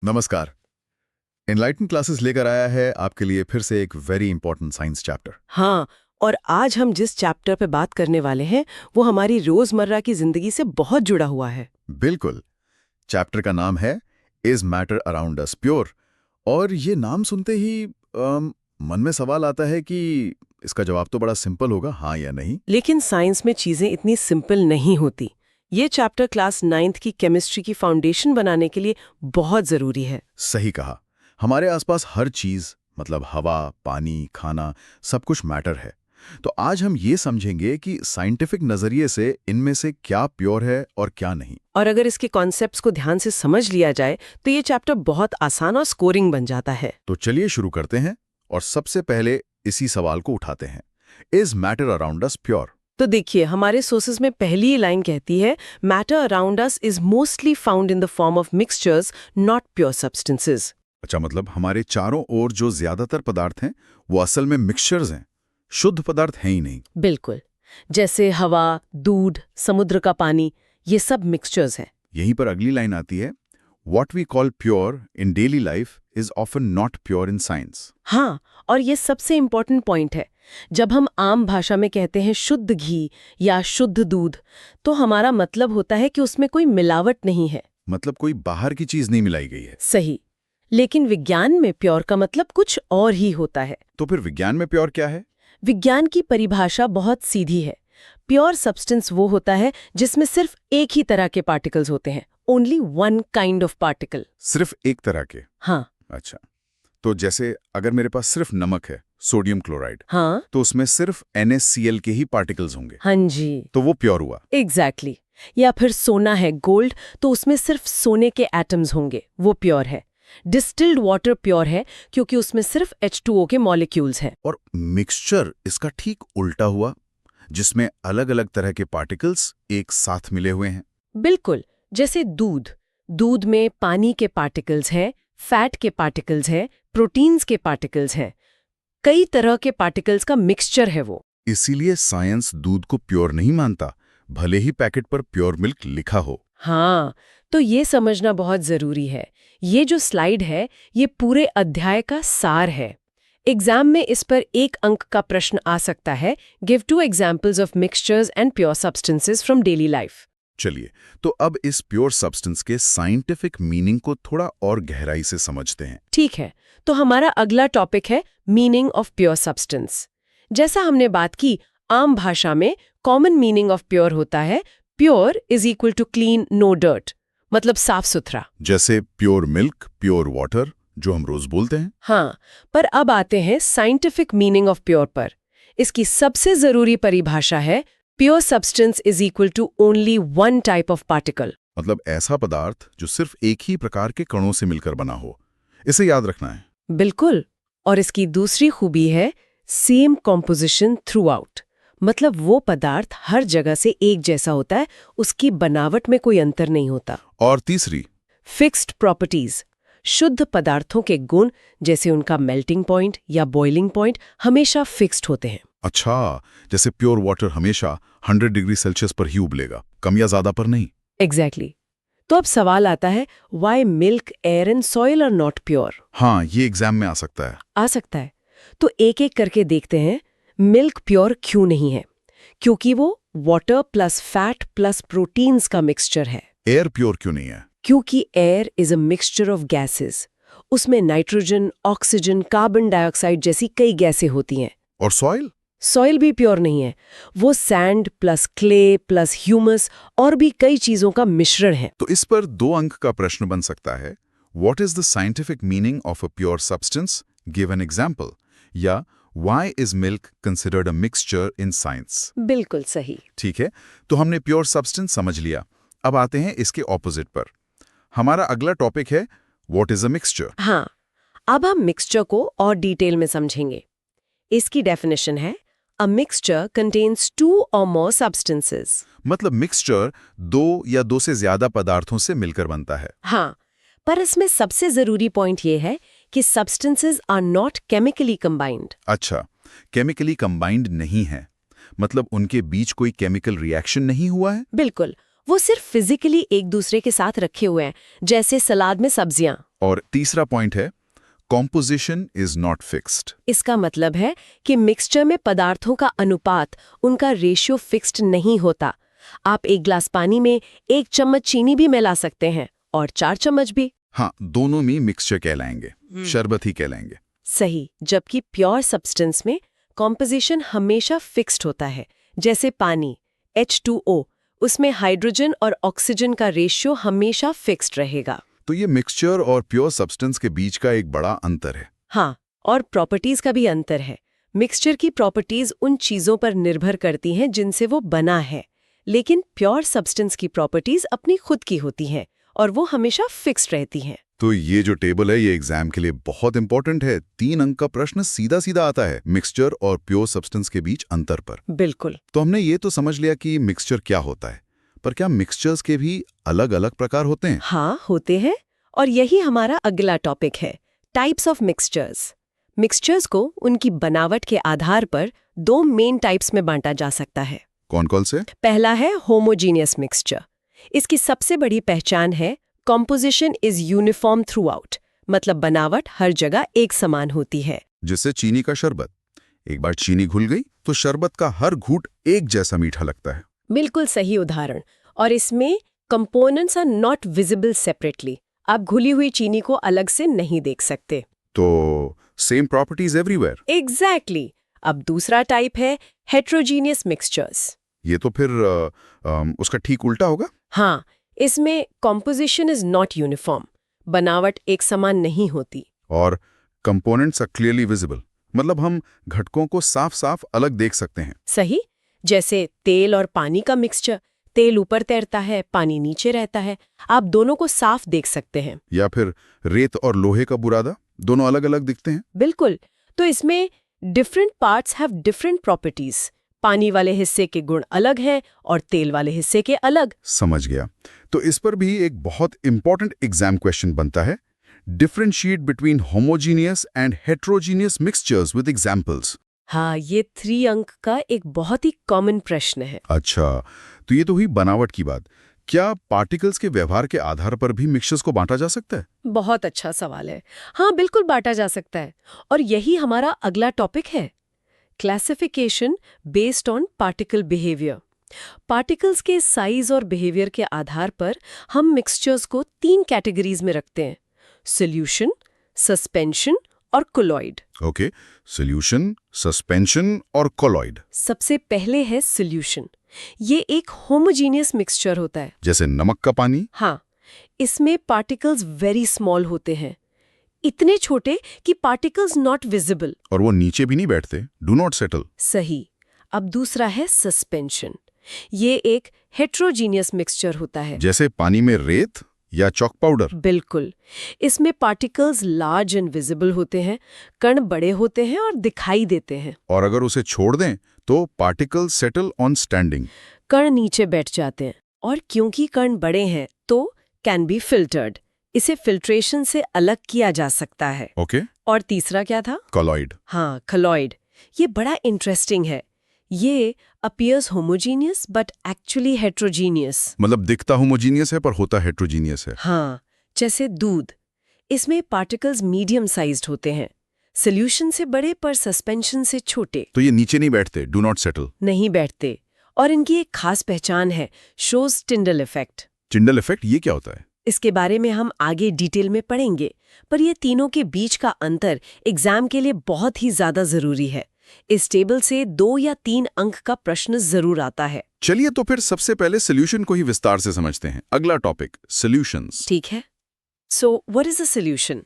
नमस्कार। Enlighten classes लेकर आया है आपके लिए फिर से एक वेरी इंपॉर्टेंट साइंस चैप्टर। हाँ, और आज हम जिस चैप्टर पे बात करने वाले हैं वो हमारी रोजमर्रा की जिंदगी से बहुत जुड़ा हुआ है। बिल्कुल। चैप्टर का नाम है is matter around us pure. और ये नाम सुनते ही मन में सवाल आता है कि इसका जवाब तो बड़ा सिंपल होगा, हाँ या नहीं। लेकिन साइंस में चीजें इतनी सिंपल नहीं होती। ये चैप्टर क्लास 9th की केमिस्ट्री की फाउंडेशन बनाने के लिए बहुत जरूरी है। सही कहा। हमारे आसपास हर चीज मतलब हवा, पानी, खाना, सब कुछ मैटर है। तो आज हम ये समझेंगे कि साइंटिफिक नजरिए से इनमें से क्या प्योर है और क्या नहीं। और अगर इसके कॉन्सेप्ट्स को ध्यान से समझ लिया जाए तो ये चैप्टर बहुत आसान और स्कोरिंग बन जाता है। तो चलिए शुरू करते हैं और सबसे पहले इसी सवाल को उठाते हैं, is matter around us pure. तो देखिए, हमारे सोर्सेज में पहली ही लाइन कहती है matter around us is mostly found in the form of mixtures, not pure substances. अच्छा, मतलब हमारे चारों ओर जो ज्यादातर पदार्थ हैं वो असल में मिक्सचर्स हैं, शुद्ध पदार्थ हैं ही नहीं। बिल्कुल, जैसे हवा, दूध, समुद्र का पानी, ये सब मिक्सचर्स हैं। यहीं पर अगली लाइन आती है, what we call pure in daily life is often not pure in science. हाँ, और ये सबसे इम्पोर्टेंट पॉइंट है। जब हम आम भाषा में कहते हैं शुद्ध घी या शुद्ध दूध, तो हमारा मतलब होता है कि उसमें कोई मिलावट नहीं है। मतलब कोई बाहर की चीज नहीं मिलाई गई है। सही। लेकिन विज्ञान में प्योर का मतलब कुछ और ही होता है। तो फिर विज्ञान में प्योर क्या है? विज्ञान की परिभाषा बहुत सीधी है। प्योर सब्सटेंस वो होता है जिसमें सिर्फ एक ही तरह के पार्टिकल्स होते हैं, only one kind of particle. सिर्फ एक तरह के? हाँ। अच्छा, तो जैसे अगर मेरे पास सिर्फ नमक है, सोडियम क्लोराइड, हाँ, तो उसमें सिर्फ NaCl के ही पार्टिकल्स होंगे, हाँ जी, तो वो प्योर हुआ। एग्जैक्टली। या फिर सोना है, गोल्ड, तो उसमें सिर्फ सोने के एटम्स होंगे, वो प्योर है। डिस्टिल्ड वाटर प्योर है क्योंकि उसमें सिर्फ H2O के मॉलिक्यूल्स हैं। और मिक्सचर इसका ठीक उल्टा हुआ, जिसमें अलग अलग तरह के पार्टिकल्स एक साथ मिले हुए हैं। बिल्कुल, जैसे दूध। दूध में पानी के पार्टिकल्स हैं, फैट के पार्टिकल्स हैं, प्रोटीन्स के पार्टिकल्स हैं। कई तरह के पार्टिकल्स का मिक्सचर है वो। इसीलिए साइंस दूध को प्योर नहीं मानता, भले ही पैकेट पर प्योर मिल्क लिखा हो। हाँ, तो ये समझना बहुत जरूरी है। ये जो स्लाइड है, ये पूरे अध्याय का सार है। एग्जाम में इस पर 1 अंक का प्रश्न आ सकता है, give 2 examples of mixtures and pure substances from daily life. चलिए, तो अब इस प्योर सब्सटेंस के साइंटिफिक मीनिंग को थोड़ा और गहराई से समझते हैं। ठीक है, तो हमारा अगला टॉपिक है मीनिंग ऑफ प्योर सब्सटेंस। जैसा हमने बात की, आम भाषा में कॉमन मीनिंग ऑफ प्योर होता है pure is equal to clean, no dirt, मतलब साफ सुथरा। जैसे प्योर मिल्क, प्योर वाटर, जो हम रोज बोलते हैं। हाँ, पर अब आते हैं साइंटिफिक मीनिंग ऑफ प्योर पर। इसकी सबसे जरूरी परिभाषा है pure substance is equal to only one type of particle. मतलब ऐसा पदार्थ जो सिर्फ एक ही प्रकार के कणों से मिलकर बना हो। इसे याद रखना है। बिल्कुल। और इसकी दूसरी खूबी है सेम कॉम्पोजिशन थ्रू आउट, मतलब वो पदार्थ हर जगह से एक जैसा होता है, उसकी बनावट में कोई अंतर नहीं होता। और तीसरी, फिक्स्ड प्रॉपर्टीज। शुद्ध पदार्थों के गुण, जैसे उनका मेल्टिंग पॉइंट या बॉइलिंग पॉइंट, हमेशा फिक्स्ड होते हैं। अच्छा, जैसे प्योर वाटर हमेशा 100 डिग्री सेल्सियस पर ही उबलेगा, कम या ज्यादा पर नहीं। एग्जैक्टली। तो अब सवाल आता है, why milk, air and soil are not pure? हाँ, ये एग्जाम में आ सकता है। आ सकता है। तो एक एक करके देखते हैं। मिल्क प्योर क्यों नहीं है? क्योंकि वो water plus fat plus proteins का मिक्सचर है। एयर प्योर क्यों नहीं है? क्योंकि air is a mixture of gases. उसमें नाइट्रोजन, ऑक्सीजन, कार्बन डाइऑक्साइड जैसी कई गैसें होती हैं। और सॉइल? सॉइल भी प्योर नहीं है। वो sand plus clay plus humus और भी कई चीजों का मिश्रण है। तो इस पर 2 अंक का प्रश्न बन सकता है, what is the scientific meaning of a pure substance, give an example, या why is milk considered a mixture in science. बिल्कुल सही। ठीक है, तो हमने प्योर सब्सटेंस समझ लिया। अब आते हैं इसके ऑपोजिट पर। हमारा अगला टॉपिक है व्हाट इज अ मिक्सचर। हाँ, अब हम मिक्सचर को और डिटेल में समझेंगे। इसकी डेफिनेशन है a mixture contains 2 or more substances। मतलब मिक्सचर 2 या 2 से ज्यादा पदार्थों से मिलकर बनता है। हाँ, पर इसमें सबसे जरूरी पॉइंट ये है कि substances are not chemically combined. अच्छा, केमिकली कंबाइंड नहीं है, मतलब उनके बीच कोई केमिकल रिएक्शन नहीं हुआ है। बिल्कुल, वो सिर्फ फिजिकली एक दूसरे के साथ रखे हुए हैं, जैसे सलाद में सब्जियां। और तीसरा पॉइंट है कॉम्पोजिशन इज नॉट फिक्स्ड। इसका मतलब है कि मिक्सचर में पदार्थों का अनुपात, उनका रेशियो फिक्स्ड नहीं होता। आप एक ग्लास पानी में 1 चम्मच चीनी भी मिला सकते हैं और 4 चम्मच भी। हाँ, दोनों में मिक्सचर कहलाएंगे, शरबत ही कहलाएंगे। सही। जबकि प्योर सब्सटेंस में कॉम्पोजिशन हमेशा फिक्स्ड होता है। जैसे पानी H2O, उसमें हाइड्रोजन और ऑक्सीजन का रेशियो हमेशा फिक्स्ड रहेगा। तो ये मिक्सचर और प्योर सब्सटेंस के बीच का एक बड़ा अंतर है। हाँ, और प्रॉपर्टीज का भी अंतर है। मिक्सचर की प्रॉपर्टीज उन चीजों पर निर्भर करती हैं जिनसे वो बना है, लेकिन प्योर सब्सटेंस की प्रॉपर्टीज अपनी खुद की होती हैं और वो हमेशा फिक्स्ड रहती हैं। तो ये जो टेबल है ये एग्जाम के लिए बहुत इंपॉर्टेंट है। 3 अंक का प्रश्न सीधा सीधा आता है मिक्सचर और प्योर सब्सटेंस के बीच अंतर पर। बिल्कुल। तो हमने ये तो समझ लिया कि मिक्सचर क्या होता है, पर क्या मिक्सचर्स के भी अलग अलग प्रकार होते हैं? हाँ, होते हैं। और यही हमारा अगला टॉपिक है, टाइप्स ऑफ मिक्सचर्स। मिक्सचर्स को उनकी बनावट के आधार पर 2 मेन टाइप्स में बांटा जा सकता है। कौन कौन से? पहला है होमोजीनियस मिक्सचर। इसकी सबसे बड़ी पहचान है composition is uniform through out, मतलब बनावट हर जगह एक समान होती है। जैसे चीनी का शरबत, एक बार चीनी घुल गई तो शरबत का हर घूंट एक जैसा मीठा लगता है। बिल्कुल सही उदाहरण। और इसमें components are not visible separately. आप घुली हुई चीनी को अलग से नहीं देख सकते। तो सेम प्रॉपर्टीज एवरीवेयर। एग्जैक्टली। अब दूसरा टाइप है हेट्रोजीनियस मिक्सचर्स। ये तो फिर उसका ठीक उल्टा होगा। हाँ, इसमें कॉम्पोजिशन इज नॉट यूनिफॉर्म, बनावट एक समान नहीं होती। और कंपोनेंट्स आर क्लियरली विजिबल, मतलब हम घटकों को साफ साफ अलग देख सकते हैं। सही। जैसे तेल और पानी का मिक्सचर, तेल ऊपर तैरता है, पानी नीचे रहता है, आप दोनों को साफ देख सकते हैं। या फिर रेत और लोहे का बुरादा, दोनों अलग अलग दिखते हैं। बिल्कुल। तो इसमें different parts have different properties. पानी वाले हिस्से के गुण अलग हैं और तेल वाले हिस्से के अलग। समझ गया। तो इस पर भी एक बहुत इंपॉर्टेंट एग्जाम क्वेश्चन बनता है, differentiate between homogeneous and heterogeneous mixtures with examples. हाँ, ये 3 अंक का एक बहुत ही कॉमन प्रश्न है। अच्छा, तो ये तो हुई बनावट की बात। क्या पार्टिकल्स के व्यवहार के आधार पर भी मिक्सचर्स को बांटा जा सकता है? बहुत अच्छा सवाल है। हाँ, बिल्कुल बांटा जा सकता है। और यही हमारा अगला टॉपिक है, classification based on particle behaviour. Particles के साइज और बिहेवियर के आधार पर हम मिक्सचर्स को 3 कैटेगरीज में रखते हैं, सॉल्यूशन, सस्पेंशन और कोलॉइड। ओके, सॉल्यूशन, सस्पेंशन और कोलॉइड। सबसे पहले है सॉल्यूशन। ये एक होमोजीनियस मिक्सचर होता है। जैसे नमक का पानी। हाँ, इसमें पार्टिकल्स वेरी स्मॉल होते हैं, इतने छोटे कि पार्टिकल्स नॉट विजिबल। और वो नीचे भी नहीं बैठते, डू नॉट सेटल। सही। अब दूसरा है सस्पेंशन। ये एक हेट्रोजीनियस मिक्सचर होता है। जैसे पानी में रेत या चॉक पाउडर। बिल्कुल। इसमें पार्टिकल्स लार्ज एंड विजिबल होते हैं, कण बड़े होते हैं और दिखाई देते हैं। और अगर उसे छोड़ दें तो पार्टिकल्स सेटल ऑन स्टैंडिंग। कण नीचे बैठ जाते हैं, और क्योंकि कण बड़े हैं तो कैन बी फिल्टर्ड। इसे फिल्ट्रेशन से अलग किया जा सकता है। ओके। और तीसरा क्या था? कोलॉइड। हाँ, कोलॉइड। ये बड़ा इंटरेस्टिंग है। ये appears homogeneous but actually heterogeneous. मतलब दिखता होमोजीनियस है पर होता हेट्रोजीनियस है। हाँ, जैसे दूध। इसमें पार्टिकल्स मीडियम साइज्ड होते हैं, सॉल्यूशन से बड़े पर सस्पेंशन से छोटे। तो ये नीचे नहीं बैठते, डू नॉट सेटल। नहीं बैठते। और इनकी एक खास पहचान है, shows Tyndall effect. Tyndall effect ये क्या होता है? इसके बारे में हम आगे डिटेल में पढ़ेंगे, पर ये तीनों के बीच का अंतर एग्जाम के लिए बहुत ही ज्यादा जरूरी है। इस टेबल से 2 या 3 अंक का प्रश्न जरूर आता है। चलिए तो फिर सबसे पहले सॉल्यूशन को ही विस्तार से समझते हैं। अगला टॉपिक, सॉल्यूशंस। ठीक है। So what is a solution?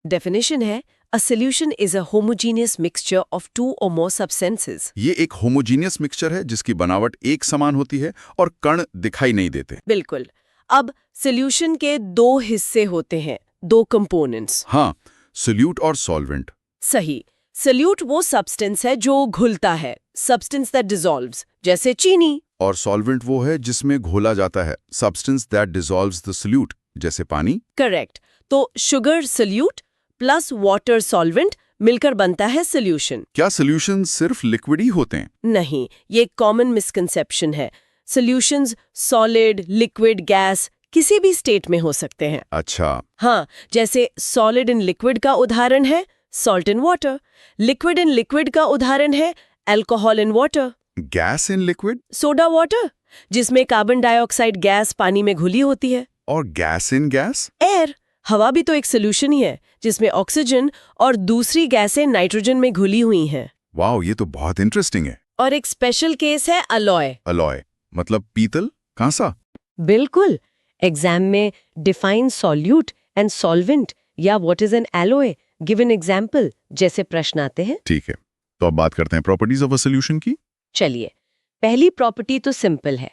Definition है, a solution is a homogeneous mixture of 2 or more substances। ये एक होमोजीनियस मिक्सचर है जिसकी बनावट एक समान होती है और कण दिखाई नहीं देते। बिल्कुल। अब सॉल्यूशन के 2 हिस्से होते हैं, 2 कंपोनेंट्स। हाँ, सोल्यूट और सॉल्वेंट। सही। सोल्यूट वो सब्सटेंस है जो घुलता है, सब्सटेंस दैट डिसॉल्व्स, जैसे चीनी। और सॉल्वेंट वो है जिसमें घोला जाता है, substance that dissolves the solute, जैसे पानी। करेक्ट। तो sugar solute plus water solvent मिलकर बनता है सोल्यूशन। क्या सोल्यूशन सिर्फ लिक्विड ही होते हैं? नहीं, ये कॉमन मिसकंसेप्शन है। सोल्यूशंस सॉलिड, लिक्विड, गैस किसी भी स्टेट में हो सकते हैं। अच्छा, हाँ, जैसे सॉलिड इन लिक्विड का उदाहरण है salt in water, liquid in liquid का उदाहरण है alcohol in water, gas in liquid soda water जिसमें कार्बन डाइऑक्साइड गैस पानी में घुली होती है, और गैस इन गैस। एयर हवा भी तो एक सोल्यूशन ही है जिसमें ऑक्सीजन और दूसरी गैसें नाइट्रोजन में घुली हुई हैं। वाह, ये तो बहुत इंटरेस्टिंग है। और एक स्पेशल केस है अलॉय। अलॉय मतलब पीतल, कांसा। बिल्कुल, एग्जाम में डिफाइन सॉल्यूट एंड सॉल्वेंट या what is an alloy, give an example जैसे प्रश्न आते हैं। ठीक है, तो अब बात करते हैं प्रॉपर्टीज ऑफ अ सॉल्यूशन की। चलिए, पहली प्रॉपर्टी तो सिंपल है,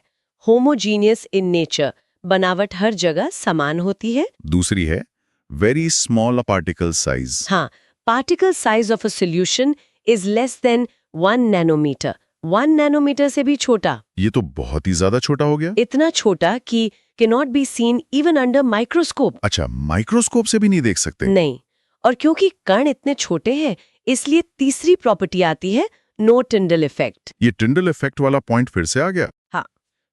होमोजीनियस इन नेचर, बनावट हर जगह समान होती है। दूसरी है वेरी स्मॉल पार्टिकल साइज। हाँ, particle size of a solution is less than 1 nanometre, 1 nanometre से भी छोटा। ये तो बहुत ही ज्यादा छोटा हो गया। इतना छोटा कि cannot be seen even under microscope. अच्छा, माइक्रोस्कोप से भी नहीं देख सकते। नहीं, और क्योंकि कण इतने छोटे हैं इसलिए तीसरी प्रॉपर्टी आती है नो टिंडल इफेक्ट। ये टिंडल इफेक्ट वाला पॉइंट फिर से आ गया। हाँ,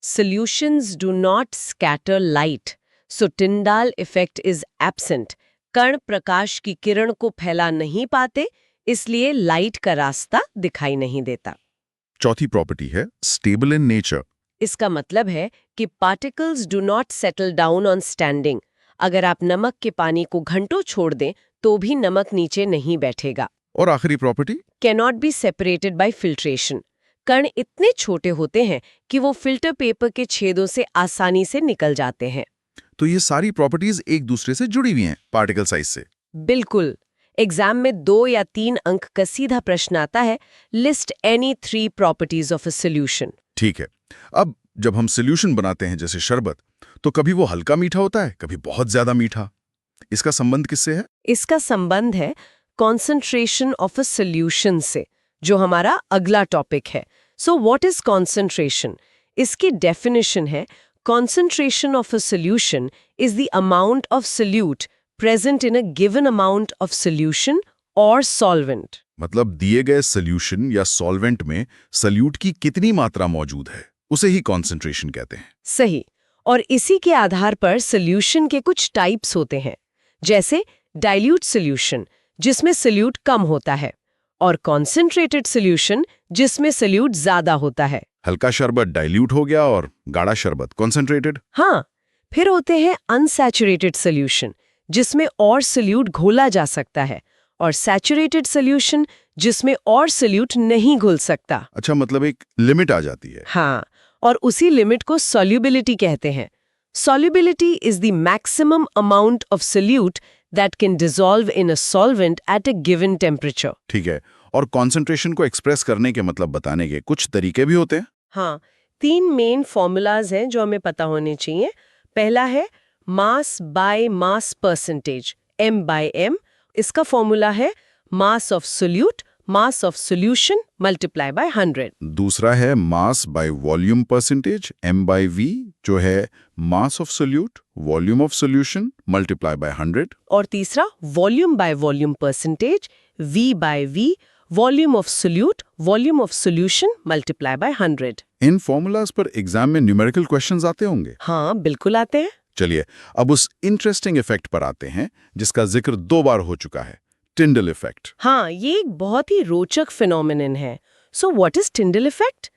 solutions do not scatter light, so Tyndall effect is absent. कण प्रकाश की किरण को फैला नहीं पाते, इसलिए लाइट का रास्ता दिखाई नहीं देता। चौथी प्रॉपर्टी है स्टेबल इन नेचर। इसका मतलब है कि particles do not settle down on standing. अगर आप नमक के पानी को घंटों छोड़ दें तो भी नमक नीचे नहीं बैठेगा। और आखिरी property cannot be separated by filtration. कण इतने छोटे होते हैं कि वो फिल्टर पेपर के छेदों से आसानी से निकल जाते हैं। तो ये सारी प्रॉपर्टीज एक दूसरे से जुड़ी हुई हैं पार्टिकल साइज से। बिल्कुल। एग्जाम में 2 या 3 अंक का सीधा प्रश्न आता है, list any 3 properties of a solution. ठीक है, अब जब हम सॉल्यूशन बनाते हैं जैसे शरबत, तो कभी वो हल्का मीठा होता है, कभी बहुत ज्यादा मीठा। इसका संबंध किससे है? इसका संबंध है कॉन्सेंट्रेशन ऑफ अ सॉल्यूशन से, जो हमारा अगला टॉपिक है। So what is concentration? इसकी डेफिनेशन है, concentration of a solution is the amount of solute present in a given amount of solution or solvent. मतलब दिए गए सॉल्यूशन या सॉल्वेंट में सल्यूट की कितनी मात्रा मौजूद है, उसे ही कॉन्सेंट्रेशन कहते हैं। सही। और इसी के आधार पर सॉल्यूशन के कुछ टाइप्स होते हैं, जैसे डाइल्यूट सॉल्यूशन जिसमें सल्यूट कम होता है, और कॉन्सेंट्रेटेड सॉल्यूशन जिसमें सल्यूट ज्यादा होता है। हल्का शरबत डाइल्यूट हो गया और गाढ़ा शरबत कॉन्सेंट्रेटेड। हाँ, फिर होते हैं अनसैचुरेटेड सॉल्यूशन जिसमें और सल्यूट घोला जा सकता है, और सैचुरेटेड सॉल्यूशन जिसमें और सल्यूट नहीं घुल सकता। अच्छा, मतलब एक लिमिट आ जाती है। हाँ, और उसी लिमिट को सॉल्युबिलिटी कहते हैं। Solubility is the maximum amount of solute that can dissolve in a solvent at a given temperature. ठीक है, और कॉन्सेंट्रेशन को एक्सप्रेस करने के मतलब बताने के कुछ तरीके भी होते हैं। हाँ, 3 मेन फॉर्मूलाज हैं जो हमें पता होने चाहिए। पहला है mass by mass percentage, m/m। इसका फॉर्मूला है mass of solute mass of solution multiply by 100। दूसरा है mass by volume percentage, m/v, जो है mass of solute volume of solution multiply by 100। और तीसरा volume by volume percentage, v/v, volume of solute volume of solution multiply by 100। In formulas पर exam में numerical questions आते होंगे। हाँ, बिल्कुल आते हैं। चलिए, अब उस इंटरेस्टिंग इफेक्ट पर आते हैं जिसका जिक्र 2 बार हो चुका है, टिंडल इफेक्ट। हाँ, ये एक बहुत ही रोचक फिनोमिनन है। So what is Tyndall effect?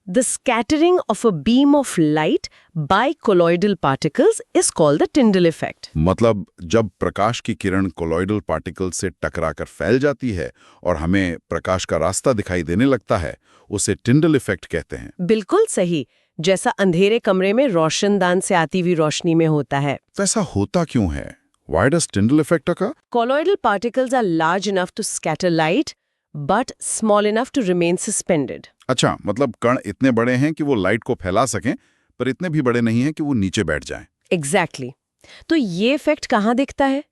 The scattering of a beam of light by colloidal particles is called the Tyndall effect. मतलब जब प्रकाश की किरण कोलॉइडल पार्टिकल से टकराकर फैल जाती है और हमें प्रकाश का रास्ता दिखाई देने लगता है, उसे टिंडल इफेक्ट कहते हैं। बिल्कुल सही, जैसा अंधेरे कमरे में रोशनदान से आती हुई रोशनी में होता है। वैसा होता क्यों है? Why does Tyndall effect occur? Colloidal particles are large enough to scatter light, but small enough to remain suspended. अच्छा, मतलब कण इतने बड़े हैं कि वो लाइट को फैला सकें, पर इतने भी बड़े नहीं हैं कि वो नीचे बैठ जाएं। Exactly. तो ये इफेक्ट कहाँ दिखता है?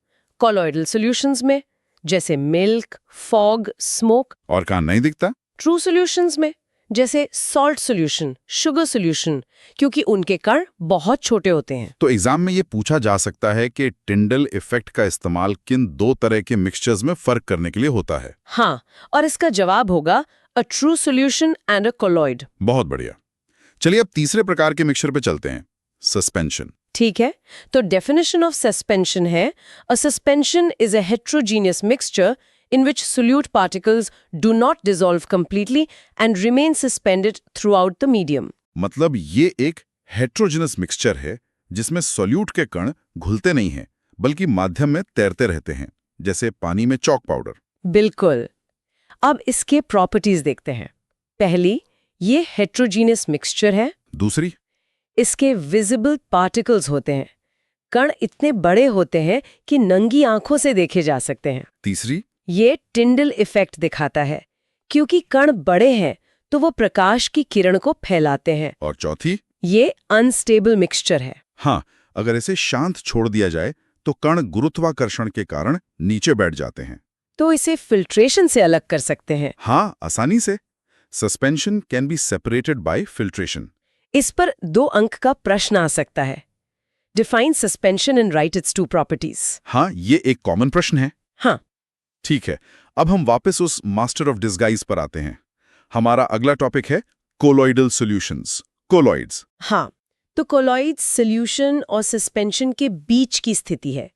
Colloidal solutions में, जैसे मिल्क, फॉग, स्मोक। और कहाँ नहीं दिखता? ट्रू सॉल्यूशंस में, जैसे सॉल्ट सॉल्यूशन, शुगर सॉल्यूशन, क्योंकि उनके कण बहुत छोटे होते हैं। तो एग्जाम में ये पूछा जा सकता है कि टिंडल इफेक्ट का इस्तेमाल किन 2 तरह के मिक्सचर्स में फर्क करने के लिए होता है। हाँ, और इसका जवाब होगा a true solution and a colloid. बहुत बढ़िया। चलिए अब तीसरे प्रकार के मिक्सचर पे चलते हैं, सस्पेंशन। ठीक है, तो डेफिनेशन ऑफ सस्पेंशन है, अ suspension is a heterogeneous mixture in which solute particles do not dissolve completely and remain suspended throughout the medium. मतलब ये एक हेट्रोजेनस मिक्सचर है जिसमें सॉल्यूट के कण घुलते नहीं हैं बल्कि माध्यम में तैरते रहते हैं, जैसे पानी में चॉक पाउडर। बिल्कुल। अब इसके प्रॉपर्टीज देखते हैं। पहली, ये हेट्रोजीनियस मिक्सचर है। दूसरी, इसके विजिबल पार्टिकल्स होते हैं। कण इतने बड़े होते हैं कि नंगी आंखों से देखे जा सकते हैं। तीसरी, ये टिंडल इफेक्ट दिखाता है, क्योंकि कण बड़े हैं तो वो प्रकाश की किरण को फैलाते हैं। और चौथी, ये अनस्टेबल मिक्सचर है। हाँ, अगर इसे शांत छोड़ दिया जाए तो कण गुरुत्वाकर्षण के कारण नीचे बैठ जाते हैं। तो इसे फिल्ट्रेशन से अलग कर सकते हैं। हाँ, आसानी से। Suspension can be separated by filtration. इस पर 2 अंक का प्रश्न आ सकता है। Define suspension and right it's 2 properties. हाँ, ये एक कॉमन प्रश्न है। हाँ, ठीक है, अब हम वापस उस मास्टर ऑफ डिस्गाइज पर आते हैं। हमारा अगला टॉपिक है कोलॉइडल सॉल्यूशंस, कोलॉइड्स। हाँ, तो कोलॉइड्स सॉल्यूशन और सस्पेंशन के बीच की स्थिति है।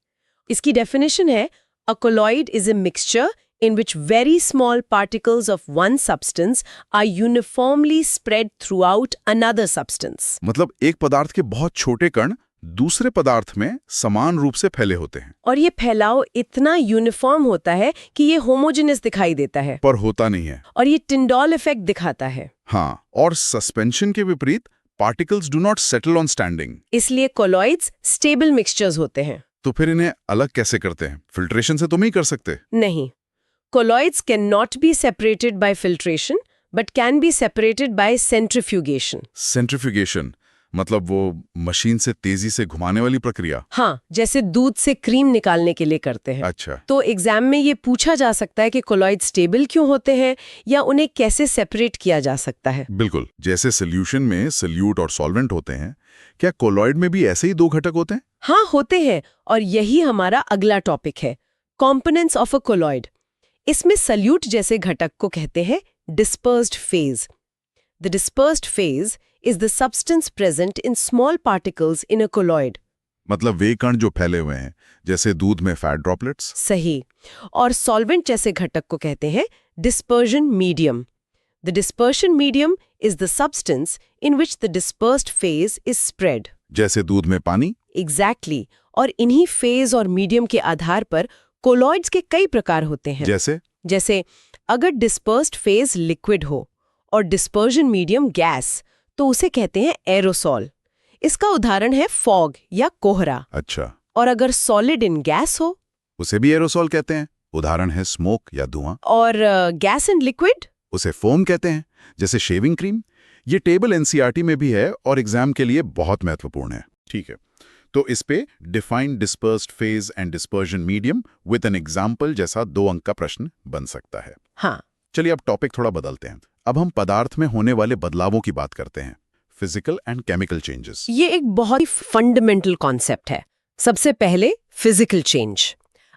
इसकी डेफिनेशन है, a colloid is a mixture in which very small particles of one substance are uniformly spread throughout another substance. मतलब एक पदार्थ के बहुत छोटे कण दूसरे पदार्थ में समान रूप से फैले होते हैं। और ये फैलाव इतना यूनिफॉर्म होता है कि ये होमोजेनस दिखाई देता है, पर होता नहीं है। और ये टिंडॉल इफेक्ट दिखाता है। हाँ, और सस्पेंशन के विपरीत particles do not settle on standing. इसलिए कोलॉइड्स स्टेबल मिक्सचर्स होते हैं। तो फिर इन्हें अलग कैसे करते हैं? फिल्ट्रेशन से तो नहीं कर सकते। नहीं, colloids cannot be separated by filtration but can be separated by centrifugation. Centrifugation मतलब वो मशीन से तेजी से घुमाने वाली प्रक्रिया। हाँ, जैसे दूध से क्रीम निकालने के लिए करते हैं। अच्छा, तो एग्जाम में ये पूछा जा सकता है कि कोलॉइड स्टेबल क्यों होते हैं या उन्हें कैसे सेपरेट किया जा सकता है। बिल्कुल। जैसे सोल्यूशन में सोल्यूट और सॉल्वेंट होते हैं, क्या कोलॉइड में भी ऐसे ही 2 घटक होते हैं? हाँ, होते हैं, और यही हमारा अगला टॉपिक है, कंपोनेंट्स ऑफ अ कोलॉइड। इसमें सल्यूट जैसे घटक को कहते हैं dispersed phase. The dispersed phase is the substance present in small particles in a colloid. मतलब वे कण जो फैले हुए हैं, जैसे दूध में फैट ड्रॉपलेट्स। सही। और सॉल्वेंट जैसे घटक को कहते हैं dispersion medium. The dispersion medium is the substance in which the dispersed phase is spread. जैसे दूध में पानी। Exactly. और इन्हीं फेज और मीडियम के आधार पर कोलॉइड्स के कई प्रकार होते हैं। जैसे अगर डिस्पर्स्ड फेज लिक्विड हो और डिस्पर्जन मीडियम गैस, तो उसे कहते हैं एरोसॉल। इसका उदाहरण है फॉग या कोहरा। अच्छा। और अगर सॉलिड इन गैस हो, उसे भी एरोसॉल कहते हैं। उदाहरण है स्मोक या धुआं। और गैस इन लिक्विड, उसे फोम कहते हैं, जैसे शेविंग क्रीम। ये टेबल एनसीईआरटी में भी है और एग्जाम के लिए बहुत महत्वपूर्ण है। ठीक है, तो इस पे define dispersed phase and dispersion medium with an example जैसा 2 अंक का प्रश्न बन सकता है। हाँ, चलिए अब टॉपिक थोड़ा बदलते हैं। अब हम पदार्थ में होने वाले बदलावों की बात करते हैं, फिजिकल एंड केमिकल चेंजेस। ये एक बहुत ही फंडामेंटल कॉन्सेप्ट है। सबसे पहले physical change.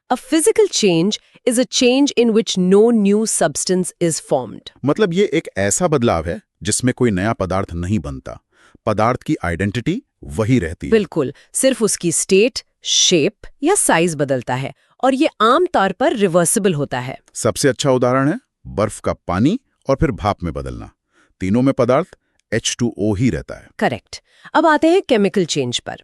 A physical change is a change in which no new substance is formed. मतलब ये एक ऐसा बदलाव है जिसमें कोई नया पदार्थ नहीं बनता, पदार्थ की आइडेंटिटी वही रहती है। बिल्कुल, सिर्फ उसकी स्टेट, शेप या साइज बदलता है, और ये आमतौर पर रिवर्सिबल होता है। सबसे अच्छा उदाहरण है बर्फ का पानी और फिर भाप में बदलना। तीनों में पदार्थ H2O ही रहता है। करेक्ट। अब आते हैं केमिकल चेंज पर।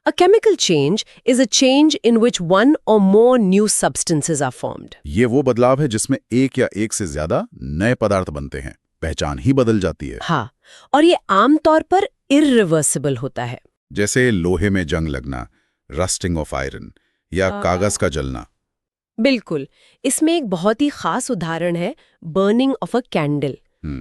A chemical change is a change in which 1 or more new substances are formed. ये वो बदलाव है जिसमें एक या एक से ज्यादा नए पदार्थ बनते हैं, पहचान ही बदल जाती है। हाँ, और ये आमतौर पर इरिवर्सिबल होता है। जैसे लोहे में जंग लगना, रस्टिंग ऑफ आयरन, या कागज का जलना। बिल्कुल। इसमें एक बहुत ही खास उदाहरण है बर्निंग ऑफ अ कैंडल।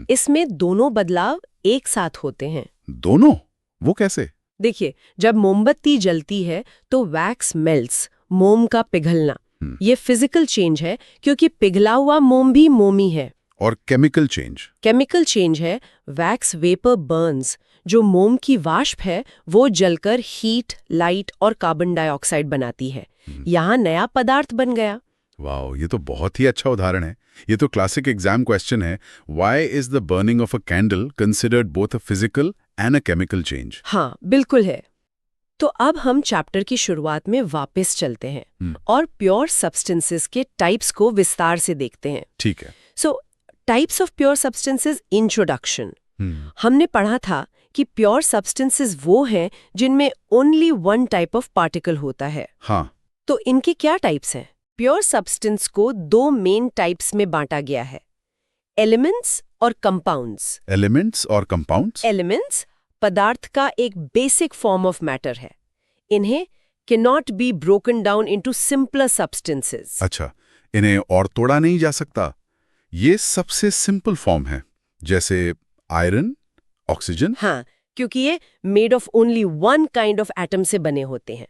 इसमें दोनों बदलाव एक साथ होते हैं। दोनों? वो कैसे? देखिए, जब मोमबत्ती जलती है तो वैक्स मेल्ट्स, मोम का पिघलना। ये फिजिकल चेंज है क्योंकि पिघला हुआ मोम भी मोमी है। और केमिकल चेंज? केमिकल चेंज है वैक्स वेपर बर्न्स। जो मोम की वाष्प है वो जलकर हीट, लाइट और कार्बन डाइऑक्साइड बनाती है। यहाँ नया पदार्थ बन गया। वाओ, ये तो बहुत ही अच्छा उदाहरण है। ये तो क्लासिक एग्जाम क्वेश्चन है, why is the burning of a candle considered both a physical and a chemical change? हाँ, बिल्कुल है। तो अब हम चैप्टर की शुरुआत में वापस चलते हैं और प्योर सब्सटेंसेस के टाइप्स को विस्तार से देखते हैं। ठीक है। सो types of pure substances introduction. हमने पढ़ा था कि प्योर सब्सटेंसेस वो हैं जिनमें only one type of particle होता है। हाँ। तो इनके क्या टाइप्स हैं? प्योर सब्सटेंस को दो मेन टाइप्स में बांटा गया है, एलिमेंट्स और कंपाउंड्स। एलिमेंट्स और कंपाउंड्स। एलिमेंट्स पदार्थ का एक बेसिक फॉर्म ऑफ मैटर है। इन्हें cannot be broken down into simpler substances. अच्छा, इन्हें और तोड़ा नहीं जा सकता। ये सबसे सिंपल फॉर्म है, जैसे आयरन, ऑक्सीजन। हाँ, क्योंकि ये made of only one kind of atom से बने होते हैं।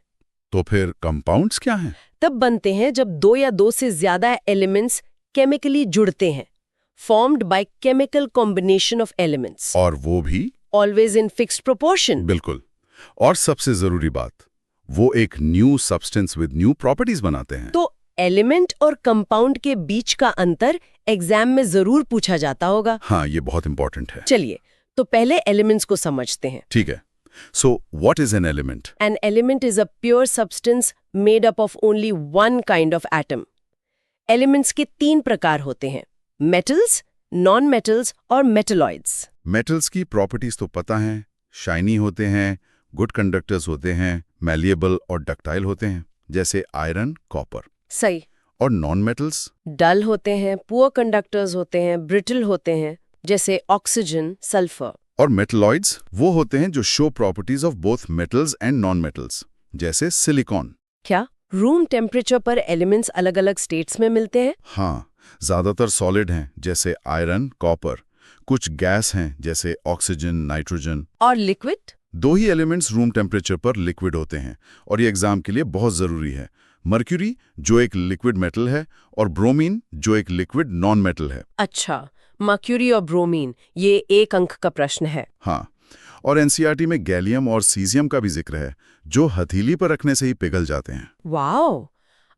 तो फिर कंपाउंड्स क्या हैं? तब बनते हैं जब दो या दो से ज्यादा एलिमेंट्स केमिकली जुड़ते हैं, formed by chemical combination of elements. और वो भी ऑलवेज इन फिक्स्ड प्रोपोर्शन। बिल्कुल। और सबसे जरूरी बात, वो एक new substance with new properties बनाते हैं। तो एलिमेंट और कंपाउंड के बीच का अंतर एग्जाम में जरूर पूछा जाता होगा। हाँ, ये बहुत इंपॉर्टेंट है। चलिए, तो पहले एलिमेंट्स को समझते हैं। ठीक है। So what is an element? An element is a pure substance made up of only one kind of atom. Elements के तीन प्रकार होते हैं, metals, non-metals और metalloids. मेटल्स की प्रॉपर्टीज तो पता है, शाइनी होते हैं, गुड कंडक्टर्स होते हैं, मैलिएबल और डक्टाइल होते हैं, जैसे आयरन, कॉपर। सही। और नॉन मेटल्स? डल होते हैं, पुअर कंडक्टर्स होते हैं, ब्रिटल होते हैं, जैसे ऑक्सीजन, सल्फर। और मेटलॉइड्स वो होते हैं जो show properties of both metals and non metals, जैसे सिलिकॉन। क्या रूम टेम्परेचर पर एलिमेंट्स अलग-अलग स्टेट्स में मिलते हैं? हाँ, ज्यादातर सॉलिड हैं, जैसे आयरन, कॉपर। कुछ गैस हैं, जैसे ऑक्सीजन, नाइट्रोजन। और लिक्विड? दो ही एलिमेंट्स रूम टेम्परेचर पर लिक्विड होते हैं, और ये एग्जाम के लिए बहुत जरूरी है। मर्क्यूरी, जो एक लिक्विड मेटल है, और ब्रोमीन, जो एक लिक्विड नॉन मेटल है। अच्छा, मर्क्यूरी और ब्रोमीन, ये एक अंक का प्रश्न है। हाँ, और एनसीईआरटी में गैलियम और सीजियम का भी जिक्र है, जो हथेली पर रखने से ही पिघल जाते हैं। वाओ!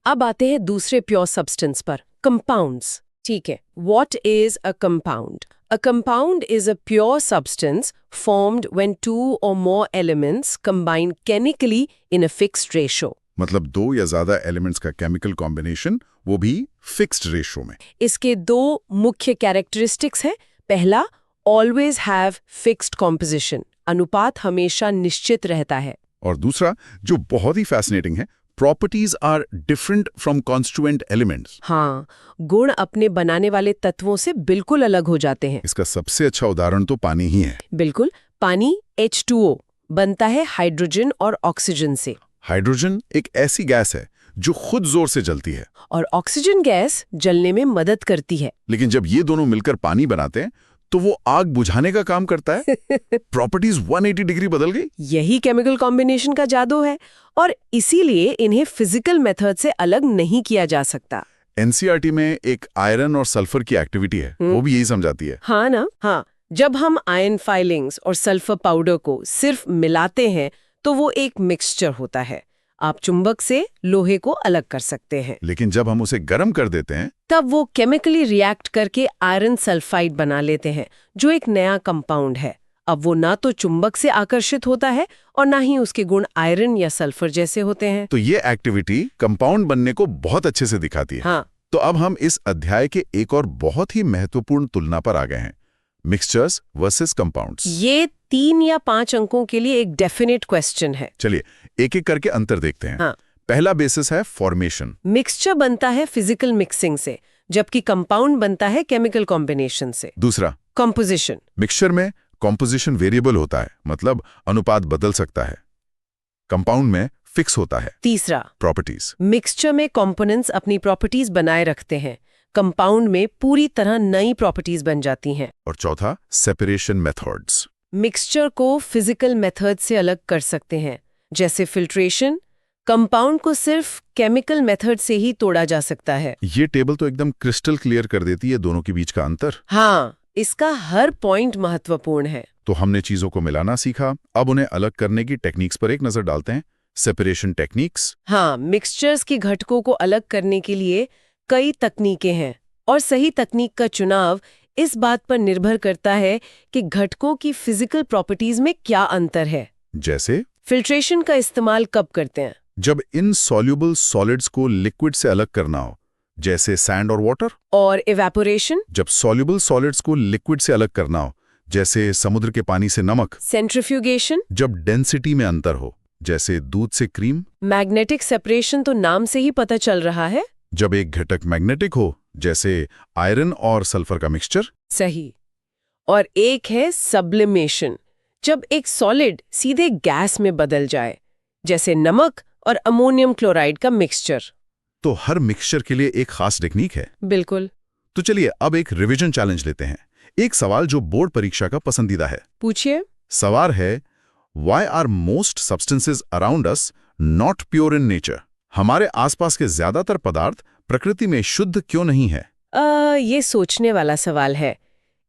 अब आते हैं दूसरे प्योर सब्सटेंस पर, कंपाउंड्स। ठीक है, what is a compound? A compound is a pure substance formed when two or more elements combine chemically in a fixed ratio. मतलब दो या ज्यादा एलिमेंट्स का केमिकल कॉम्बिनेशन, वो भी फिक्स्ड रेशो में। इसके दो मुख्य कैरेक्टरिस्टिक्स हैं। पहला, always have fixed composition, अनुपात हमेशा निश्चित रहता है। और दूसरा, जो बहुत ही फैसिनेटिंग है, properties are different from constituent elements. हाँ, गुण अपने बनाने वाले तत्वों से बिल्कुल अलग हो जाते हैं। इसका सबसे अच्छा उदाहरण तो पानी ही है। बिल्कुल, पानी H2O बनता है हाइड्रोजन और ऑक्सीजन से। हाइड्रोजन एक ऐसी गैस है जो खुद जोर से जलती है, और ऑक्सीजन गैस जलने में मदद करती है। लेकिन जब ये दोनों मिलकर पानी बनाते हैं तो वो आग बुझाने का काम करता है। प्रॉपर्टीज 180 डिग्री बदल गई। यही केमिकल कॉम्बिनेशन का जादू है, और इसीलिए इन्हें फिजिकल मेथड से अलग नहीं किया जा सकता। एनसीईआरटी में एक आयरन और सल्फर की एक्टिविटी है, वो भी यही समझाती है। हाँ ना? हाँ, जब हम आयरन फाइलिंग्स और सल्फर पाउडर को सिर्फ मिलाते हैं तो वो एक मिक्सचर होता है। आप चुंबक से लोहे को अलग कर सकते हैं, लेकिन जब हम उसे गर्म कर देते हैं तब वो केमिकली रिएक्ट करके आयरन सल्फाइड बना लेते हैं, जो एक नया कंपाउंड है। अब वो ना तो चुंबक से आकर्षित होता है और ना ही उसके गुण आयरन या सल्फर जैसे होते हैं। तो ये एक्टिविटी कंपाउंड बनने को बहुत अच्छे से दिखाती है। हाँ। तो अब हम इस अध्याय के एक और बहुत ही महत्वपूर्ण तुलना पर आ गए हैं, मिक्सचर्स वर्सेस कंपाउंड्स। ये 3 या 5 अंकों के लिए एक डेफिनेट क्वेश्चन है। चलिए एक एक करके अंतर देखते हैं। हाँ। पहला बेसिस है फॉर्मेशन। मिक्सचर बनता है फिजिकल मिक्सिंग से, जबकि कंपाउंड बनता है केमिकल कॉम्बिनेशन से। दूसरा, कंपोजिशन। मिक्सचर में कॉम्पोजिशन वेरिएबल होता है, मतलब अनुपात बदल सकता है। कंपाउंड में फिक्स होता है। तीसरा, प्रॉपर्टीज। मिक्सचर में कंपोनेंट्स अपनी प्रॉपर्टीज बनाए रखते हैं, कंपाउंड में पूरी तरह नई प्रॉपर्टीज बन जाती हैं। और चौथा, सेपरेशन मेथड्स। मिक्सचर को फिजिकल मेथड से अलग कर सकते हैं, जैसे फिल्ट्रेशन। कंपाउंड को सिर्फ केमिकल मेथड से ही तोड़ा जा सकता है। ये टेबल तो एकदम क्रिस्टल क्लियर कर देती है दोनों के बीच का अंतर। हाँ, इसका हर पॉइंट महत्वपूर्ण है। तो हमने चीजों को मिलाना सीखा, अब उन्हें अलग करने की टेक्निक्स पर एक नजर डालते हैं। Separation techniques. हाँ, मिक्सचर्स की घटकों को अलग करने के लिए कई तकनीकें हैं, और सही तकनीक का चुनाव इस बात पर निर्भर करता है कि घटकों की फिजिकल प्रॉपर्टीज में क्या अंतर है। जैसे फिल्ट्रेशन का इस्तेमाल कब करते हैं? जब इनसॉल्युबल सॉलिड्स को लिक्विड से अलग करना हो, जैसे सैंड और वाटर। और इवेपोरेशन? जब सॉल्युबल सॉलिड्स को लिक्विड से अलग करना हो, जैसे समुद्र के पानी से नमक। सेंट्रीफ्यूगेशन? जब डेंसिटी में अंतर हो, जैसे दूध से क्रीम। मैग्नेटिक सेपरेशन तो नाम से ही पता चल रहा है। जब एक घटक मैग्नेटिक हो, जैसे आयरन और सल्फर का मिक्सचर। सही। और एक है सब्लिमेशन, जब एक सॉलिड सीधे गैस में बदल जाए, जैसे नमक और अमोनियम क्लोराइड का मिक्सचर। तो हर मिक्सचर के लिए एक खास टेक्निक है। बिल्कुल। तो चलिए अब एक रिवीजन चैलेंज लेते हैं। एक सवाल जो बोर्ड परीक्षा का पसंदीदा है। पूछिए। सवाल है, Why are most substances around us not pure in nature? हमारे आसपास के ज्यादातर पदार्थ प्रकृति में शुद्ध क्यों नहीं है? ये सोचने वाला सवाल है।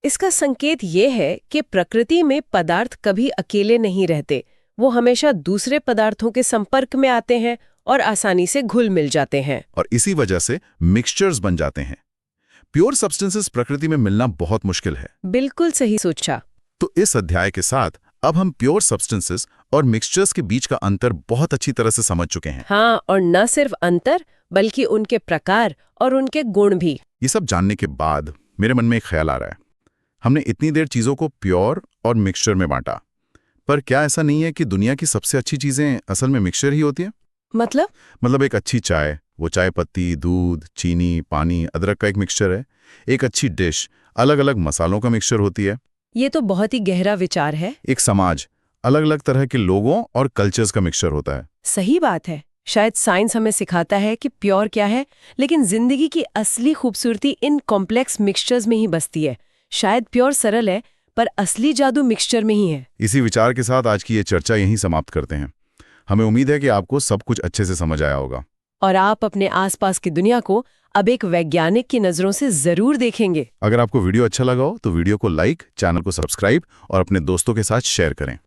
इसका संकेत ये है कि प्रकृति में पदार्थ कभी अकेले नहीं रहते, वो हमेशा दूसरे पदार्थों के संपर्क में आते हैं और आसानी से घुल मिल जाते हैं। और इसी वजह से मिक्सचर्स बन जाते हैं। प्योर सब्सटेंसेस प्रकृति में मिलना बहुत मुश्किल है। बिल्कुल सही सोचा। तो इस अध्याय के साथ अब हम प्योर सब्सटेंसेस और मिक्सचर्स के बीच का अंतर बहुत अच्छी तरह से समझ चुके हैं। हाँ, और न सिर्फ अंतर बल्कि उनके प्रकार और उनके गुण भी। ये सब जानने के बाद मेरे मन में एक ख्याल आ रहा है। हमने इतनी देर चीजों को प्योर और मिक्सचर में बांटा, पर क्या ऐसा नहीं है कि दुनिया की सबसे अच्छी चीजें असल में मिक्सचर ही होती है? मतलब एक अच्छी चाय, वो चाय पत्ती, दूध, चीनी, पानी, अदरक का एक मिक्सचर है। एक अच्छी डिश अलग अलग मसालों का मिक्सचर होती है। ये तो बहुत ही गहरा विचार है। एक समाज अलग अलग तरह के लोगों और कल्चर्स का मिक्सचर होता है। सही बात है। शायद साइंस हमें सिखाता है कि प्योर क्या है, लेकिन जिंदगी की असली खूबसूरती इन कॉम्प्लेक्स मिक्सचर्स में ही बसती है। शायद प्योर सरल है, पर असली जादू मिक्सचर में ही है। इसी विचार के साथ आज की ये चर्चा यहीं समाप्त करते हैं। हमें उम्मीद है कि आपको सब कुछ अच्छे से समझ आया होगा और आप अपने आसपास की दुनिया को अब एक वैज्ञानिक की नजरों से जरूर देखेंगे। अगर आपको वीडियो अच्छा लगा हो तो वीडियो को लाइक, चैनल को सब्सक्राइब और अपने दोस्तों के साथ शेयर करें।